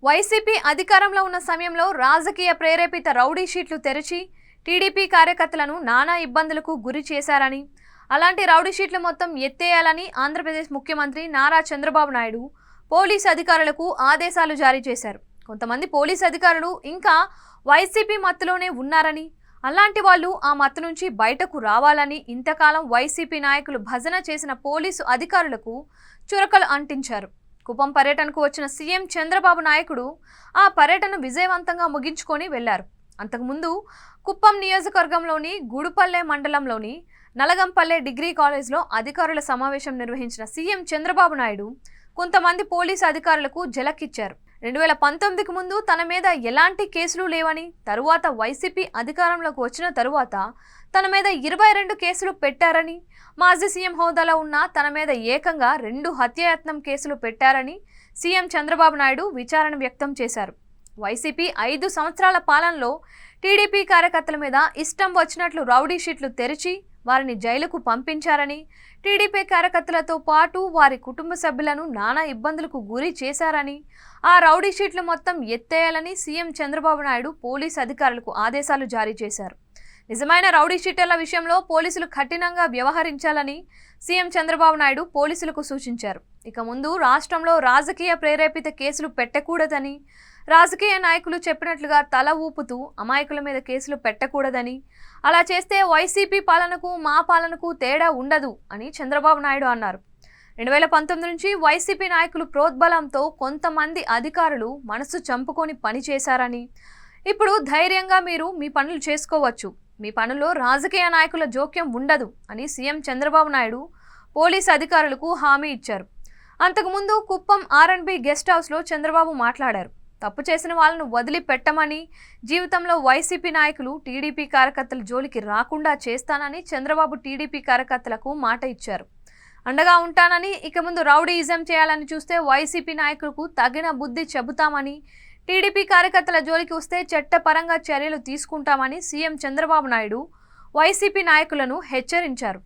YCP అధికారంలో ఉన్న సమయంలో రాజకీయ ప్రేరేపిత రౌడీ షీట్లు తెరిచి టీడీపీ కార్యకర్తలను నానా ఇబ్బందులకు గురి చేశారని, అలాంటి రౌడీ షీట్లు మొత్తం ఎత్తేయాలని ఆంధ్రప్రదేశ్ ముఖ్యమంత్రి నారా చంద్రబాబు నాయుడు పోలీసు అధికారులకు ఆదేశాలు జారీ చేశారు. కొంతమంది పోలీసు అధికారులు ఇంకా వైసీపీ మత్తులోనే ఉన్నారని, అలాంటి వాళ్ళు ఆ మత్తు నుంచి బయటకు రావాలని ఇంతకాలం వైసీపీ నాయకులు భజన చేసిన పోలీసు అధికారులకు చురకలు అంటించారు. కుప్పం పర్యటనకు వచ్చిన సీఎం చంద్రబాబు నాయుడు ఆ పర్యటన విజయవంతంగా ముగించుకొని వెళ్లారు. అంతకుముందు కుప్పం నియోజకవర్గంలోని గుడుపల్లె మండలంలోని నలగంపల్లె డిగ్రీ కాలేజ్లో అధికారుల సమావేశం నిర్వహించిన సీఎం చంద్రబాబు నాయుడు కొంతమంది పోలీసు అధికారులకు జలకిచ్చారు. 2019కు ముందు తన మీద ఎలాంటి కేసులు లేవని, తరువాత వైసీపీ అధికారంలోకి వచ్చిన తరువాత తన మీద 22 కేసులు పెట్టారని, మాజీ సీఎం హోదాలో ఉన్న తన మీద ఏకంగా 2 హత్యాయత్నం కేసులు పెట్టారని సీఎం చంద్రబాబు నాయుడు విచారణ వ్యక్తం చేశారు. వైసీపీ 5 సంవత్సరాల పాలనలో టీడీపీ కార్యకర్తల మీద ఇష్టం వచ్చినట్లు రౌడీ షీట్లు తెరిచి వారిని జైలుకు పంపించారని, టీడీపీ కార్యకర్తలతో పాటు వారి కుటుంబ సభ్యులను నానా ఇబ్బందులకు గురి చేశారని, ఆ రౌడీ షీట్లు మొత్తం ఎత్తేయాలని సీఎం చంద్రబాబు నాయుడు పోలీసు అధికారులకు ఆదేశాలు జారీ చేశారు. నిజమైన రౌడీ షీటర్ల విషయంలో పోలీసులు కఠినంగా వ్యవహరించాలని సీఎం చంద్రబాబు నాయుడు పోలీసులకు సూచించారు. ఇక ముందు రాష్ట్రంలో రాజకీయ ప్రేరేపిత కేసులు పెట్టకూడదని, రాజకీయ నాయకులు చెప్పినట్లుగా తల ఊపుతూ అమాయకుల మీద కేసులు పెట్టకూడదని, అలా చేస్తే వైసీపీ పాలనకు మా పాలనకు తేడా ఉండదు అని చంద్రబాబు నాయుడు అన్నారు. 2019 నుంచి వైసీపీ నాయకులు ప్రోద్బలంతో కొంతమంది అధికారులు మనసు చంపుకొని పనిచేశారని, ఇప్పుడు ధైర్యంగా మీరు మీ పనులు చేసుకోవచ్చు, మీ పనుల్లో రాజకీయ నాయకుల జోక్యం ఉండదు అని సీఎం చంద్రబాబు నాయుడు పోలీసు అధికారులకు హామీ ఇచ్చారు. అంతకుముందు కుప్పం ఆర్ఎండ్బి గెస్ట్ హౌస్లో చంద్రబాబు మాట్లాడారు. తప్పు చేసిన వాళ్ళను వదిలిపెట్టమని, జీవితంలో వైసీపీ నాయకులు టీడీపీ కార్యకర్తల జోలికి రాకుండా చేస్తానని చంద్రబాబు టీడీపీ కార్యకర్తలకు మాట ఇచ్చారు. అండగా ఉంటానని, ఇక ముందు రౌడీయిజం చేయాలని చూస్తే వైసీపీ నాయకులకు తగిన బుద్ధి చెబుతామని, టీడీపీ కార్యకర్తల జోలికి వస్తే చట్టపరంగా చర్యలు తీసుకుంటామని సీఎం చంద్రబాబు నాయుడు వైసీపీ నాయకులను హెచ్చరించారు.